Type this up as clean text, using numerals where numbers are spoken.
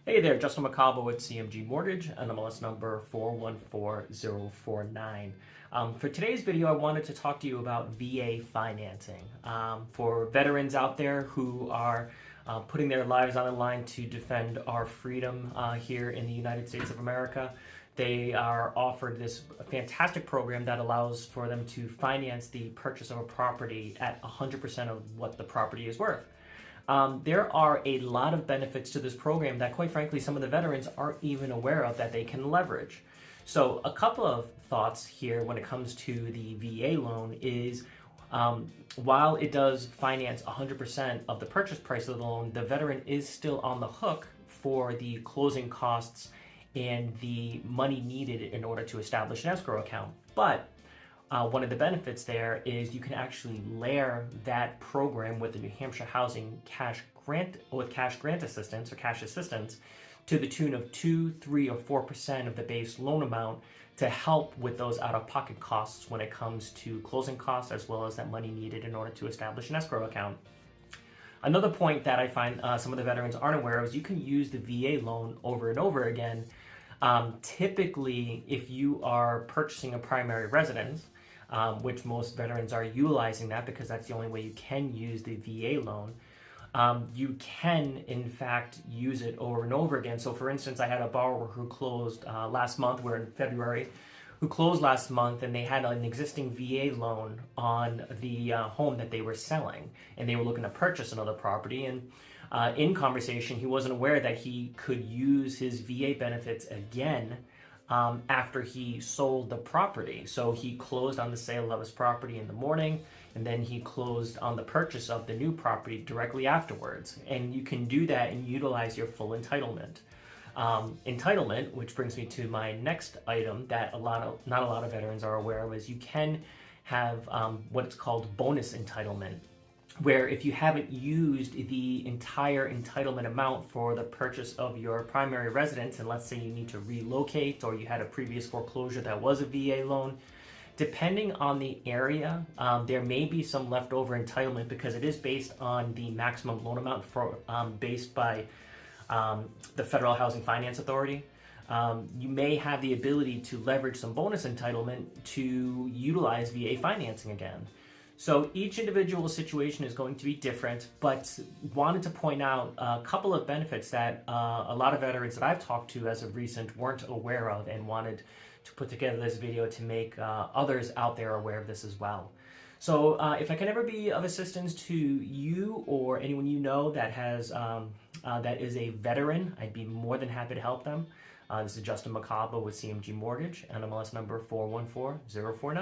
Hey there, Justin Macagba with CMG Mortgage, NMLS number 414049. For today's video, I wanted to talk to you about VA financing. For veterans out there who are putting their lives on the line to defend our freedom here in the United States of America, they are offered this fantastic program that allows for them to finance the purchase of a property at 100% of what the property is worth. There are a lot of benefits to this program that, quite frankly, some of the veterans aren't even aware of that they can leverage. So a couple of thoughts here when it comes to the VA loan is while it does finance 100% of the purchase price of the loan, the veteran is still on the hook for the closing costs and the money needed in order to establish an escrow account. But one of the benefits there is you can actually layer that program with the New Hampshire Housing Cash Grant Assistance or cash assistance to the tune of 2, 3, or 4% of the base loan amount to help with those out-of-pocket costs when it comes to closing costs as well as that money needed in order to establish an escrow account. Another point that I find some of the veterans aren't aware of is you can use the VA loan over and over again. Typically, if you are purchasing a primary residence, which most veterans are utilizing that because that's the only way you can use the VA loan. You can, in fact, use it over and over again. So, for instance, I had a borrower who closed last month, we're in February, who closed last month, and they had an existing VA loan on the home that they were selling, and they were looking to purchase another property. And in conversation, he wasn't aware that he could use his VA benefits again after he sold the property. So he closed on the sale of his property in the morning, and then he closed on the purchase of the new property directly afterwards. And you can do that and utilize your full entitlement. Entitlement, which brings me to my next item that not a lot of veterans are aware of, is you can have what's called bonus entitlement, where if you haven't used the entire entitlement amount for the purchase of your primary residence, and let's say you need to relocate or you had a previous foreclosure that was a VA loan, depending on the area, there may be some leftover entitlement because it is based on the maximum loan amount based by the Federal Housing Finance Authority. You may have the ability to leverage some bonus entitlement to utilize VA financing again. So each individual situation is going to be different, but wanted to point out a couple of benefits that a lot of veterans that I've talked to as of recent weren't aware of, and wanted to put together this video to make others out there aware of this as well. So if I can ever be of assistance to you or anyone you know that has that is a veteran, I'd be more than happy to help them. This is Justin Macagba with CMG Mortgage, NMLS number 414049.